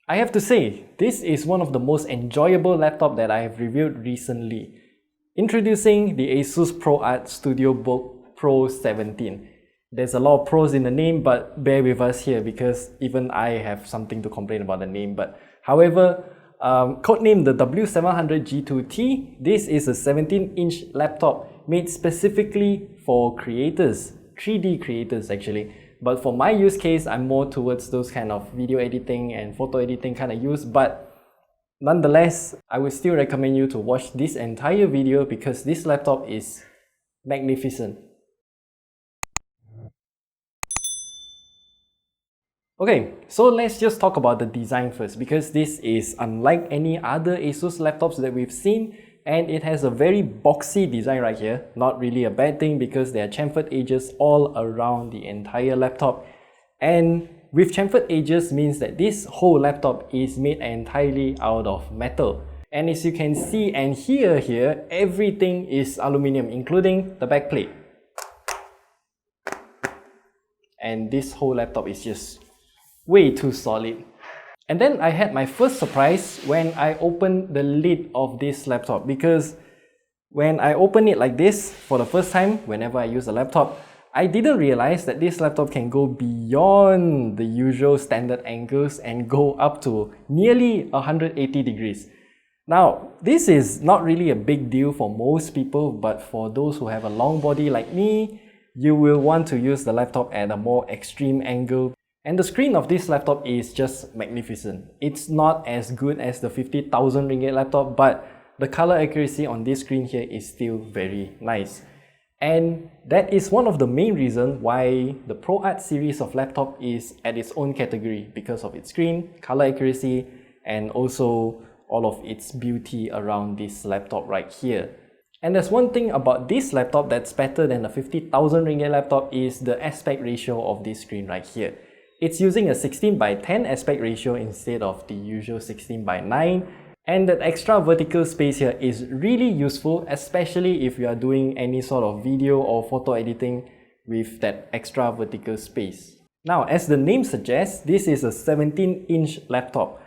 I have to say, this is one of the most enjoyable laptops that I have reviewed recently. Introducing the ASUS ProArt StudioBook Pro 17. There's a lot of pros in the name, but bear with us here because even I have something to complain about the name. But however, codenamed the W700G2T, this is a 17-inch laptop made specifically for creators, 3D creators actually. But for my use case, I'm more towards those kind of video editing and photo editing kind of use. But nonetheless, I would still recommend you to watch this entire video because this laptop is magnificent. Okay, so let's just talk about the design first because this is unlike any other ASUS laptops that we've seen, and it has a very boxy design right here. Not really a bad thing because there are chamfered edges all around the entire laptop. And with chamfered edges means that this whole laptop is made entirely out of metal. And as you can see and hear here, everything is aluminum, including the back plate. And this whole laptop is just way too solid. And then I had my first surprise when I opened the lid of this laptop, because when I open it like this for the first time, whenever I use a laptop, I didn't realize that this laptop can go beyond the usual standard angles and go up to nearly 180 degrees. Now, this is not really a big deal for most people, but for those who have a long body like me, you will want to use the laptop at a more extreme angle. And the screen of this laptop is just magnificent. It's not as good as the 50,000 ringgit laptop, but the color accuracy on this screen here is still very nice. And that is one of the main reasons why the ProArt series of laptop is at its own category, because of its screen, color accuracy, and also all of its beauty around this laptop right here. And there's one thing about this laptop that's better than the 50,000 ringgit laptop is the aspect ratio of this screen right here. It's using a 16:10 aspect ratio instead of the usual 16:9, and that extra vertical space here is really useful, especially if you are doing any sort of video or photo editing with that extra vertical space. Now, as the name suggests, this is a 17-inch laptop.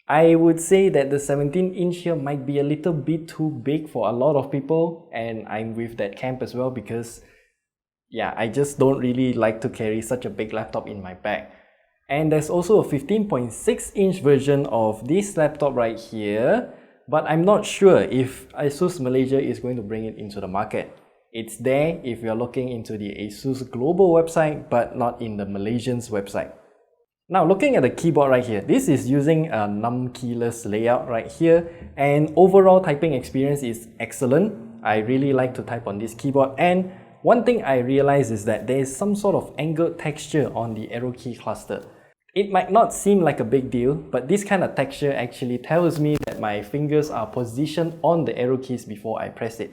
I would say that the 17-inch here might be a little bit too big for a lot of people, and I'm with that camp as well because yeah, I just don't really like to carry such a big laptop in my bag. And there's also a 15.6-inch version of this laptop right here, but I'm not sure if ASUS Malaysia is going to bring it into the market. It's there if you're looking into the ASUS global website, but not in the Malaysian's website. Now, looking at the keyboard right here, this is using a num-keyless layout right here, and overall typing experience is excellent. I really like to type on this keyboard, and one thing I realized is that there is some sort of angled texture on the arrow key cluster. It might not seem like a big deal, but this kind of texture actually tells me that my fingers are positioned on the arrow keys before I press it.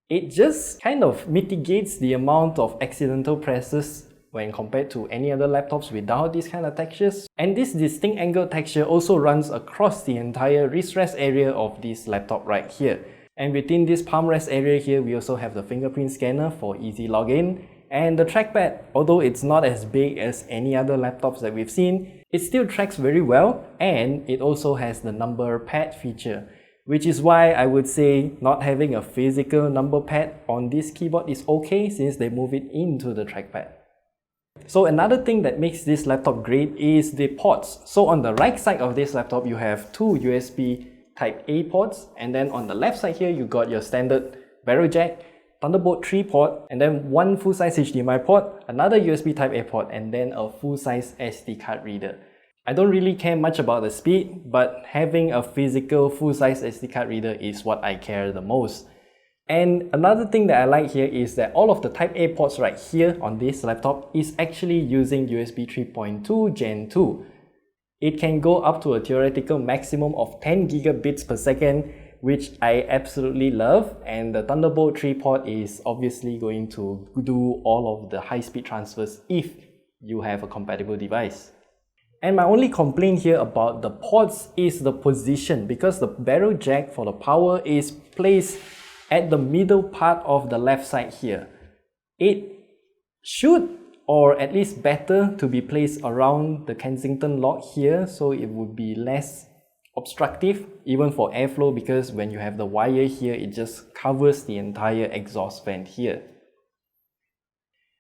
It just kind of mitigates the amount of accidental presses when compared to any other laptops without these kind of textures. And this distinct angled texture also runs across the entire wrist rest area of this laptop right here. And within this palm rest area here, we also have the fingerprint scanner for easy login. And the trackpad, although it's not as big as any other laptops that we've seen, it still tracks very well, and it also has the number pad feature, which is why I would say not having a physical number pad on this keyboard is okay since they move it into the trackpad. So another thing that makes this laptop great is the ports. So on the right side of this laptop, you have two USB Type A ports, and then on the left side here, you got your standard barrel jack, Thunderbolt 3 port, and then one full-size HDMI port, another USB Type A port, and then a full-size SD card reader. I don't really care much about the speed, but having a physical full-size SD card reader is what I care the most. And another thing that I like here is that all of the Type A ports right here on this laptop is actually using USB 3.2 Gen 2. It can go up to a theoretical maximum of 10 gigabits per second, which I absolutely love, and the Thunderbolt 3 port is obviously going to do all of the high-speed transfers if you have a compatible device. And my only complaint here about the ports is the position, because the barrel jack for the power is placed at the middle part of the left side here. It should or at least better to be placed around the Kensington lot here, so it would be less obstructive even for airflow, because when you have the wire here, it just covers the entire exhaust vent here.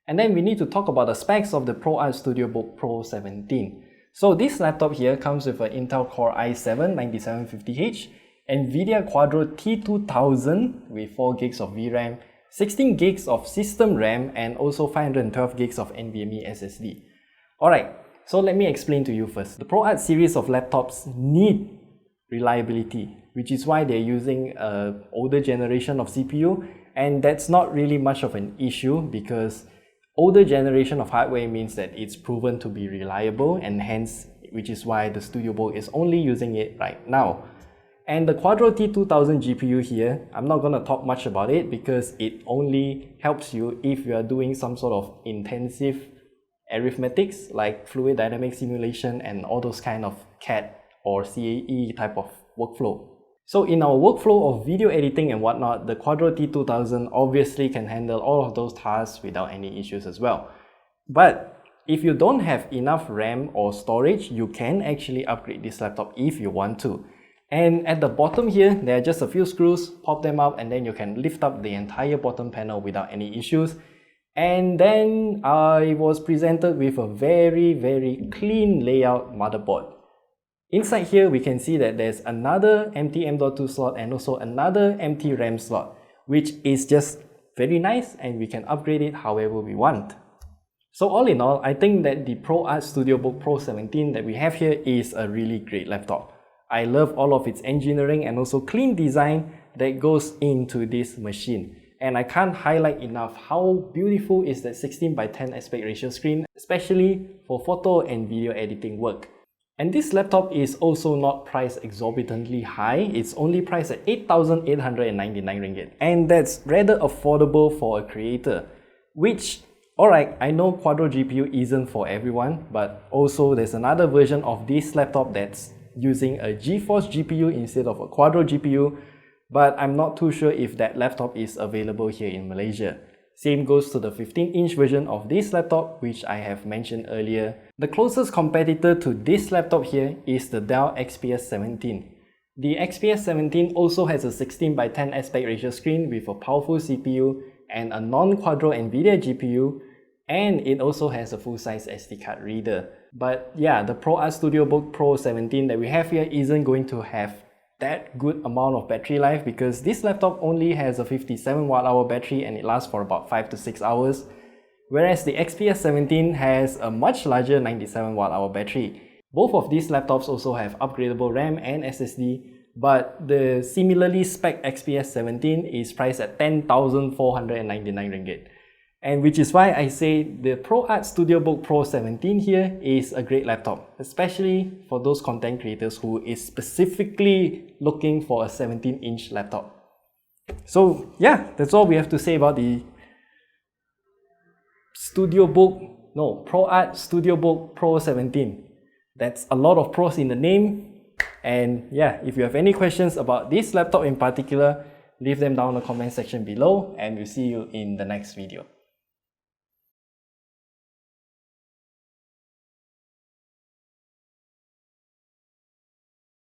And then we need to talk about the specs of the ProArt StudioBook Pro 17. So this laptop here comes with an Intel Core i7-9750H, NVIDIA Quadro T2000 with 4 gigs of VRAM, 16 gigs of system RAM, and also 512 gigs of NVMe SSD. Alright, so let me explain to you first. The ProArt series of laptops need reliability, which is why they're using an older generation of CPU, and that's not really much of an issue because older generation of hardware means that it's proven to be reliable, and hence, which is why the StudioBook is only using it right now. And the Quadro T2000 GPU here, I'm not going to talk much about it because it only helps you if you are doing some sort of intensive arithmetics like fluid dynamic simulation and all those kind of CAD or CAE type of workflow. So in our workflow of video editing and whatnot, the Quadro T2000 obviously can handle all of those tasks without any issues as well. But if you don't have enough RAM or storage, you can actually upgrade this laptop if you want to. And at the bottom here, there are just a few screws, pop them up, and then you can lift up the entire bottom panel without any issues. And then I was presented with a very clean layout motherboard. Inside here, we can see that there's another empty M.2 slot and also another empty RAM slot, which is just very nice, and we can upgrade it however we want. So all in all, I think that the ProArt StudioBook Pro 17 that we have here is a really great laptop. I love all of its engineering and also clean design that goes into this machine. And I can't highlight enough how beautiful is that 16:10 aspect ratio screen, especially for photo and video editing work. And this laptop is also not priced exorbitantly high. It's only priced at 8,899 ringgit. And that's rather affordable for a creator. Which, alright, I know Quadro GPU isn't for everyone, but also there's another version of this laptop that's using a GeForce GPU instead of a Quadro GPU, but I'm not too sure if that laptop is available here in Malaysia. Same goes to the 15-inch version of this laptop, which I have mentioned earlier. The closest competitor to this laptop here is the Dell Xps 17. The Xps 17 also has a 16:10 aspect ratio screen with a powerful CPU and a non-Quadro NVIDIA GPU, and it also has a full-size SD card reader. But yeah, the ProArt StudioBook Pro 17 that we have here isn't going to have that good amount of battery life because this laptop only has a 57 watt-hour battery and it lasts for about 5 to 6 hours, whereas the XPS 17 has a much larger 97 watt-hour battery. Both of these laptops also have upgradable RAM and SSD, but the similarly spec XPS 17 is priced at 10,499 ringgit. And which is why I say the ProArt StudioBook Pro 17 here is a great laptop, especially for those content creators who is specifically looking for a 17-inch laptop. So yeah, that's all we have to say about the ProArt StudioBook Pro 17. That's a lot of pros in the name. And yeah, if you have any questions about this laptop in particular, leave them down in the comment section below, and we'll see you in the next video.